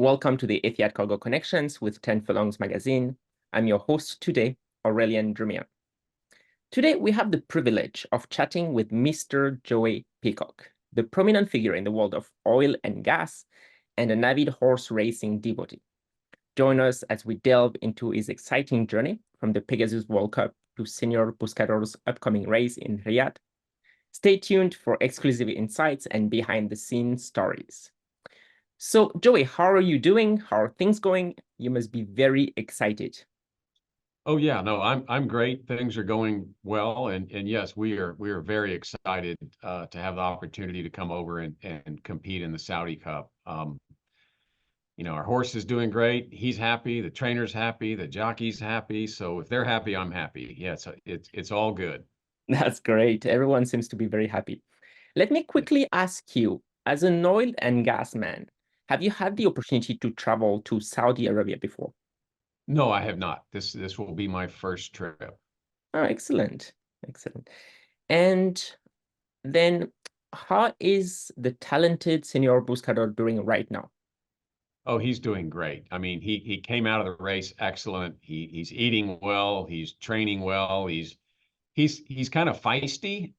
Welcome to the Etihad Cargo Connections with 10 Furlongs magazine. I'm your host today, Aurelian Drumia. Today, we have the privilege of chatting with Mr. Joey Peacock, the prominent figure in the world of oil and gas and an avid horse racing devotee. Join us as we delve into his exciting journey from the Pegasus World Cup to Senor Buscador's upcoming race in Riyadh. Stay tuned for exclusive insights and behind-the-scenes stories. So, Joey, how are you doing? How are things going? You must be very excited. Oh yeah, no, I'm great. Things are going well, and yes, we are very excited to have the opportunity to come over and compete in the Saudi Cup. Our horse is doing great. He's happy. The trainer's happy. The jockey's happy. So if they're happy, I'm happy. Yeah, it's all good. That's great. Everyone seems to be very happy. Let me quickly ask you, as an oil and gas man, have you had the opportunity to travel to Saudi Arabia before? No, I have not. This will be my first trip. Oh, excellent. Excellent. And then how is the talented Senor Buscador doing right now? Oh, he's doing great. I mean, he came out of the race excellent. He's eating well. He's training well. He's kind of feisty,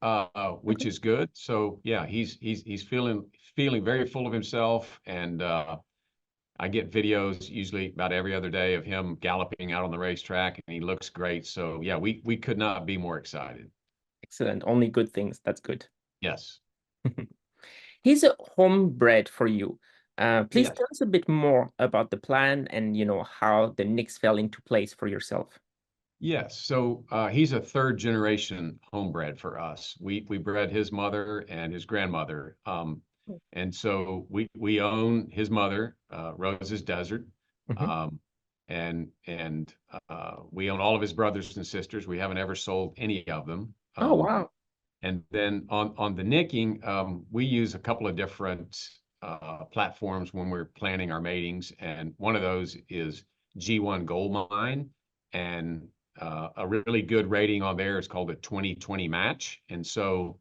which Okay. is good. So yeah, he's feeling very full of himself, and I get videos usually about every other day of him galloping out on the racetrack, and he looks great. So yeah, we could not be more excited. Excellent. Only good things. That's good. Yes, He's a homebred for you. Please yes, tell us a bit more about the plan and how the Knicks fell into place for yourself. yes. So he's a third generation homebred for us. We bred his mother and his grandmother. And so we own his mother, Rose's Desert, Mhm. um, and we own all of his brothers and sisters. We haven't ever sold any of them. Oh, wow. And then on the nicking, we use a couple of different platforms when we're planning our matings, and one of those is G1 Gold Mine, and a really good rating on there is called a 2020 match, and so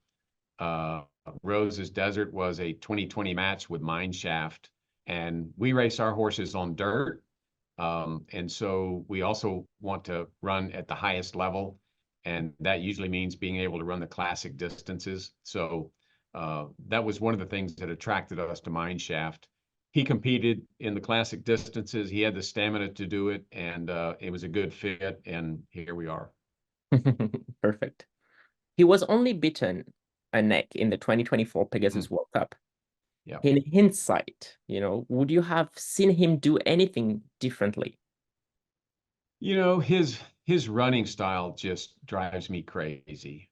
uh, Rose's Desert was a 2020 match with Mine Shaft, and we race our horses on dirt. And so we also want to run at the highest level, and that usually means being able to run the classic distances. So that was one of the things that attracted us to Mine Shaft. He competed in the classic distances. He had the stamina to do it, and it was a good fit. And here we are. Perfect. He was only beaten a neck in the 2024 Mm, Pegasus World Cup. yeah. In hindsight, would you have seen him do anything differently? His running style just drives me crazy.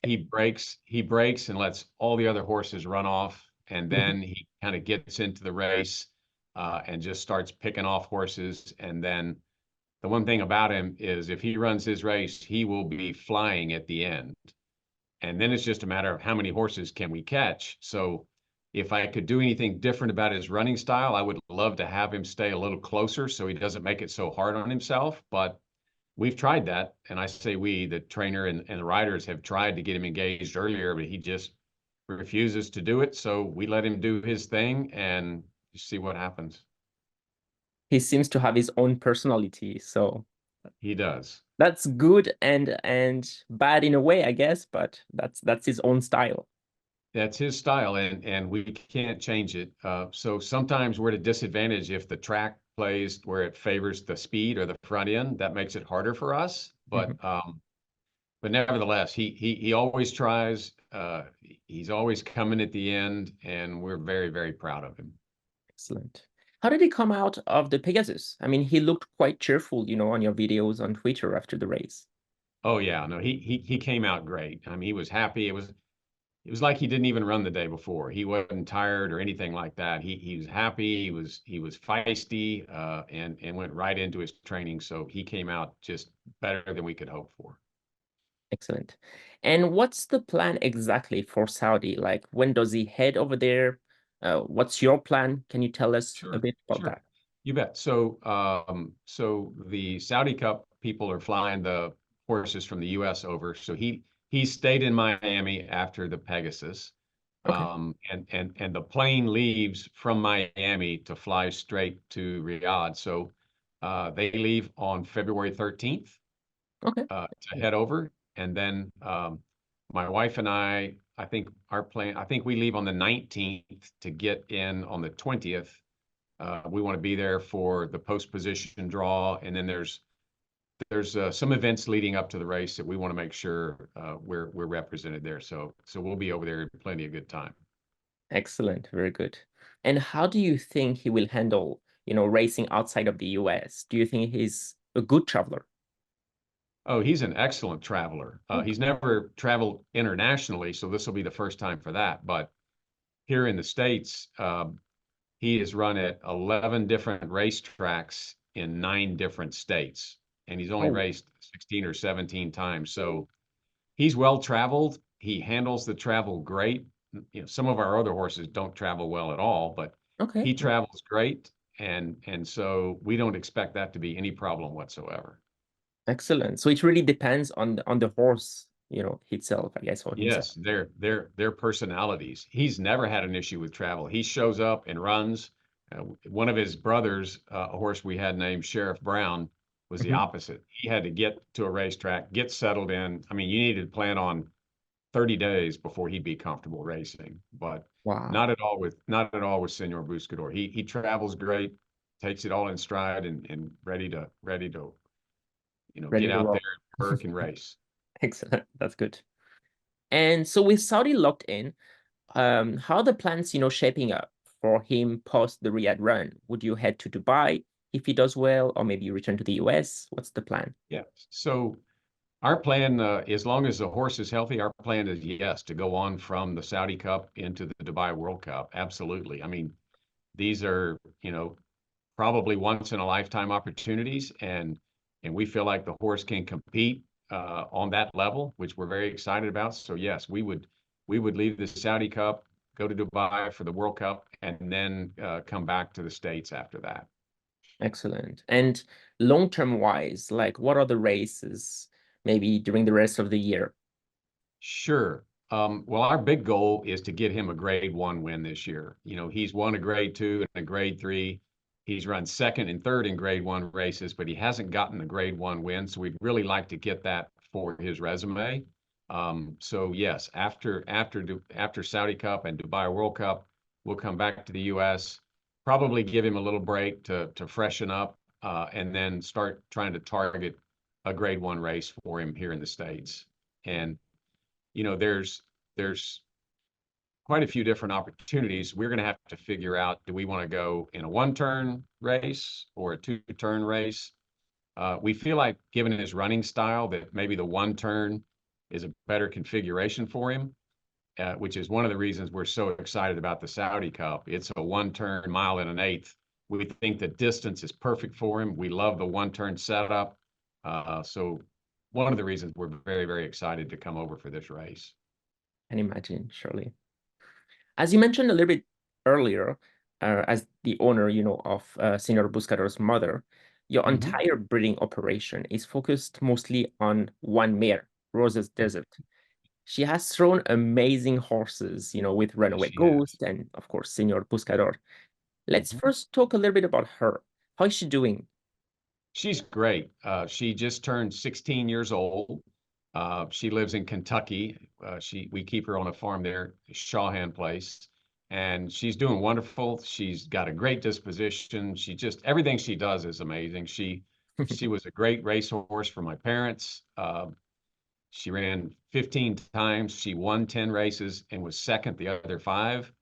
He breaks and lets all the other horses run off, and Mhm. then he kind of gets into the race and just starts picking off horses. And then the one thing about him is if he runs his race, he will be flying at the end. And then it's just a matter of how many horses can we catch. So if I could do anything different about his running style, I would love to have him stay a little closer so he doesn't make it so hard on himself. But we've tried that. And I say we, the trainer and the riders have tried to get him engaged earlier, but he just refuses to do it. So we let him do his thing and see what happens. He seems to have his own personality, so He does. that's good and bad in a way, I guess, but that's his own style. That's his style, and we can't change it. So sometimes we're at a disadvantage if the track plays where it favors the speed or the front end. That makes it harder for us. Mhm. But nevertheless, he always tries. He's always coming at the end, and we're very, very proud of him. Excellent. How did he come out of the Pegasus? I mean, he looked quite cheerful, on your videos on Twitter after the race. Oh yeah, no, he came out great. I mean, he was happy. It was like he didn't even run the day before. He wasn't tired or anything like that. He was happy. He was feisty, and went right into his training. So he came out just better than we could hope for. Excellent. And what's the plan exactly for Saudi? Like, when does he head over there? What's your plan? Can you tell us a Sure, bit about sure. that? You bet. So the Saudi Cup people are flying the horses from the U.S. over. So he stayed in Miami after the Pegasus. Okay. And the plane leaves from Miami to fly straight to Riyadh. So they leave on February 13th Okay. to head over. And then my wife and I think our plan, I think we leave on the 19th to get in on the 20th. We want to be there for the post position draw, and then there's some events leading up to the race that we want to make sure we're represented there. So we'll be over there in plenty of good time. Excellent. Very good. And how do you think he will handle, racing outside of the US? Do you think he's a good traveler? Oh, he's an excellent traveler. Okay. He's never traveled internationally, so this will be the first time for that. But here in the States, he has run at 11 different racetracks in 9 different states, and he's only Oh, raced 16 or 17 times. So he's well traveled. He handles the travel great. Some of our other horses don't travel well at all, but okay. he travels great, and so we don't expect that to be any problem whatsoever. Excellent. So it really depends on the horse, itself, I guess, or himself. Yes, their personalities. He's never had an issue with travel. He shows up and runs. One of his brothers, a horse we had named Sheriff Brown, was the Mhm. opposite. He had to get to a racetrack, get settled in. I mean, you needed to plan on 30 days before he'd be comfortable racing. But Wow. not at all with Senor Buscador. He travels great, takes it all in stride, and ready to Ready get to out there, roll. work and race. Excellent. That's good. And so with Saudi locked in, how are the plans, shaping up for him post the Riyadh run? Would you head to Dubai if he does well, or maybe you return to the US? What's the plan? Yeah. So our plan, as long as the horse is healthy, our plan is yes, to go on from the Saudi Cup into the Dubai World Cup. Absolutely. I mean, these are, probably once in a lifetime opportunities, and we feel like the horse can compete on that level, which we're very excited about. So yes, we would leave the Saudi Cup, go to Dubai for the World Cup, and then come back to the States after that. Excellent. And long-term wise, like what are the races maybe during the rest of the year? Sure. Well, our big goal is to get him a grade 1 win this year. He's won a grade 2 and a grade 3. He's run second and third in grade 1 races, but he hasn't gotten the grade 1 win. So we'd really like to get that for his resume. So yes, after Saudi Cup and Dubai World Cup, we'll come back to the U.S., probably give him a little break to freshen up, and then start trying to target a grade 1 race for him here in the States. And there's quite a few different opportunities. We're going to have to figure out, do we want to go in a 1-turn race or a 2-turn race? We feel like, given his running style, that maybe the 1-turn is a better configuration for him, which is one of the reasons we're so excited about the Saudi Cup. It's a 1-turn, mile and an eighth. We think the distance is perfect for him. We love the 1-turn setup. So one of the reasons we're very, very excited to come over for this race. Can imagine, surely. As you mentioned a little bit earlier, as the owner, of Senor Buscador's mother, your Mhm. entire breeding operation is focused mostly on one mare, Rose's Desert. She has thrown amazing horses, with Yes, Runaway she has. Ghost and, of course, Senor Buscador. Let's Mhm. first talk a little bit about her. How is she doing? She's great. She just turned 16 years old. She lives in Kentucky. We keep her on a farm there, Shawhan Place, and she's doing wonderful. She's got a great disposition. Everything she does is amazing. She was a great racehorse for my parents. She ran 15 times. She won 10 races and was second the other 5.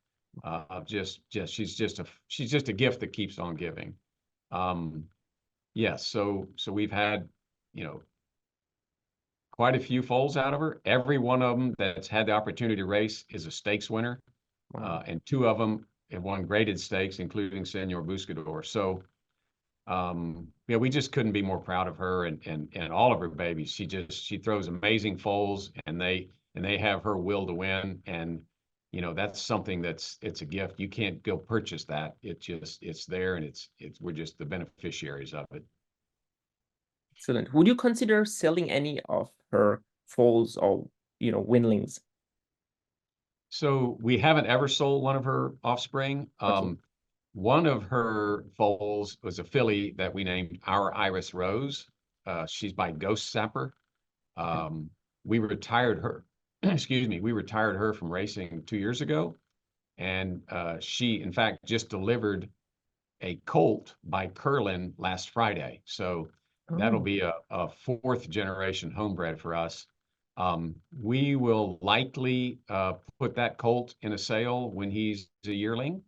She's just a gift that keeps on giving. Um, Yes, so we've had, you know, quite a few foals out of her. Every one of them that's had the opportunity to race is a stakes winner, Wow. and 2 of them have won graded stakes, including Senor Buscador. So, we just couldn't be more proud of her and all of her babies. She throws amazing foals, and they have her will to win. And that's something it's a gift. You can't go purchase that. It's there, and we're just the beneficiaries of it. Excellent. Would you consider selling any of her foals or, winlings? So we haven't ever sold one of her offspring. Okay. One of her foals was a filly that we named Our Iris Rose. She's by Ghost Sapper. Okay. Um, we retired her, excuse me, we retired her from racing 2 years ago. And she, in fact, just delivered a colt by Curlin last Friday. So that'll Oh, be a fourth generation homebred for us. We will likely put that colt in a sale when he's a yearling.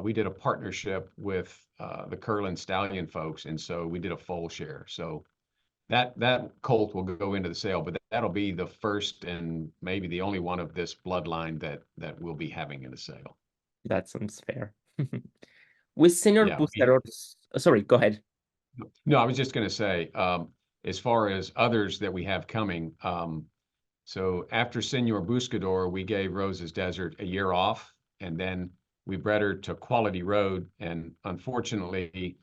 We did a partnership with the Curlin Stallion folks, and so we did a foal share. So that colt will go into the sale, but that'll be the first and maybe the only one of this bloodline that we'll be having in a sale. that sounds fair. With Senor Yeah, we, Buscador, sorry, go ahead. no, I was just going to say, as far as others that we have coming, so after Senor Buscador, we gave Rose's Desert a year off, and then we bred her to Quality Road, and unfortunately,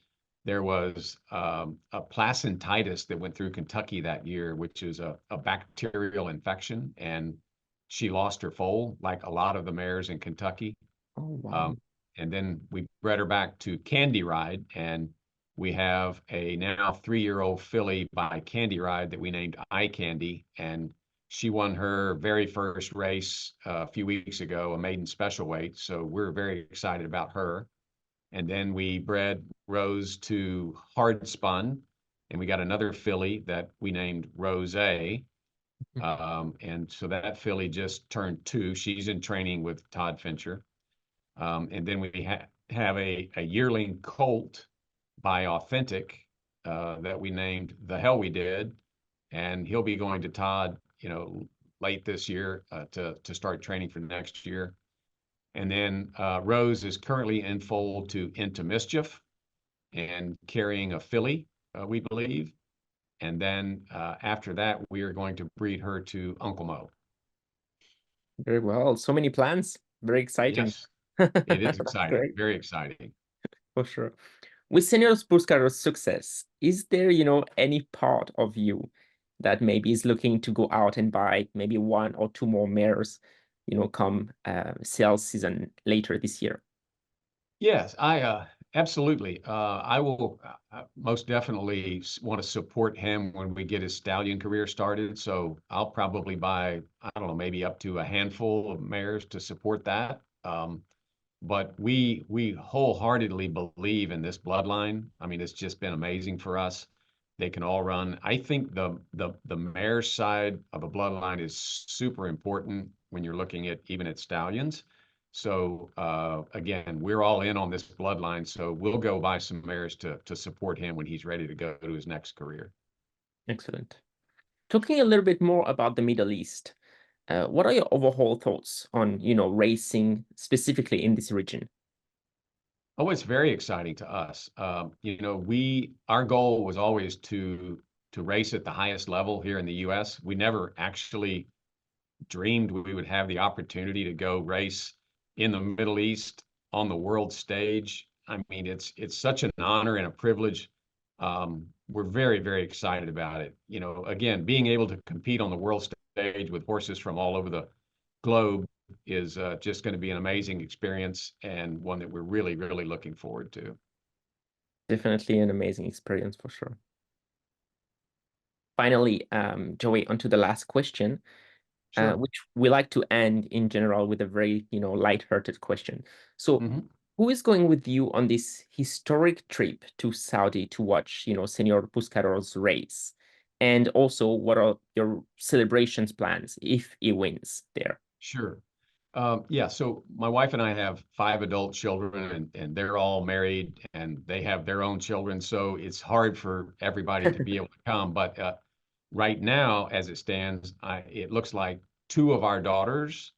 there was a placentitis that went through Kentucky that year, which is a bacterial infection, and she lost her foal, like a lot of the mares in Kentucky. Oh, wow. Um, and then we bred her back to Candy Ride, and we have a now 3-year-old filly by Candy Ride that we named Eye Candy, and she won her very first race a few weeks ago, a maiden special weight. So we're very excited about her. And then we bred Rose to Hard Spun, and we got another filly that we named Rose A. And so that filly just turned 2. She's in training with Todd Fincher. And then we have a yearling colt by Authentic that we named The Hell We Did, and he'll be going to Todd, late this year to start training for next year. And then Rose is currently in foal to Into Mischief and carrying a filly, we believe. And then after that, we are going to breed her to Uncle Mo. Very well. So many plans. Very exciting. Yes, it is That's exciting, great, very exciting. for sure. With Senor Buscado's success, is there, any part of you that maybe is looking to go out and buy maybe one or two more mares, come sales season later this year? Yes, I absolutely. I will most definitely want to support him when we get his stallion career started. So I'll probably buy, I don't know, maybe up to a handful of mares to support that. But we wholeheartedly believe in this bloodline. I mean, it's just been amazing for us. They can all run. I think the mare side of a bloodline is super important when you're looking at even at stallions. So again, we're all in on this bloodline. So we'll go buy some mares to support him when he's ready to go to his next career. Excellent. Talking a little bit more about the Middle East, what are your overall thoughts on, racing specifically in this region? Oh, it's very exciting to us. Our goal was always to race at the highest level here in the U.S. We never actually dreamed we would have the opportunity to go race in the Middle East on the world stage. I mean, it's such an honor and a privilege. We're very, very excited about it. Again, being able to compete on the world stage with horses from all over the globe is just going to be an amazing experience and one that we're really, really looking forward to. Definitely an amazing experience for sure. Finally, Joey, onto the last question, Sure. which we like to end in general with a very, light-hearted question. So, Mhm. who is going with you on this historic trip to Saudi to watch, Senor Buscador's race? And also, what are your celebrations plans if he wins there? Sure. Yeah, so my wife and I have 5 adult children, and they're all married and they have their own children. So it's hard for everybody to be able to come. But right now, as it stands, it looks like 2 of our daughters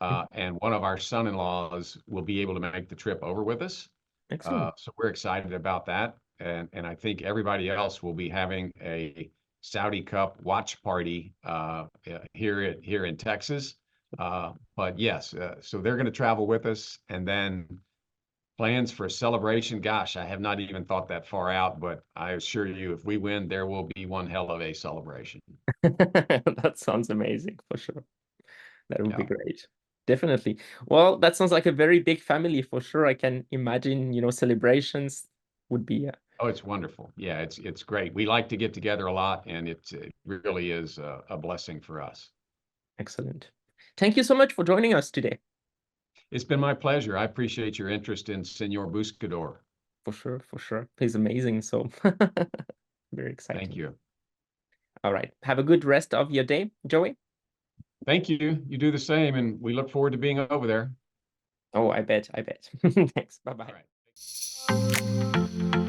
and one of our son-in-laws will be able to make the trip over with us. Excellent. So we're excited about that. And I think everybody else will be having a Saudi Cup watch party here in Texas. But yes, so they're going to travel with us, and then plans for a celebration. Gosh, I have not even thought that far out, but I assure you, if we win, there will be one hell of a celebration. That sounds amazing for sure. That would be Yeah. great. Definitely. Well, that sounds like a very big family for sure. I can imagine, celebrations would be Oh, it's wonderful. Yeah, it's great. We like to get together a lot, and it really is a blessing for us. excellent. Thank you so much for joining us today. It's been my pleasure. I appreciate your interest in Senor Buscador. For sure, for sure. He's amazing. So very Thank exciting. you. All right. Have a good rest of your day, Joey. Thank you. You do the same, and we look forward to being over there. Oh, I bet. Thanks. Bye-bye. All right.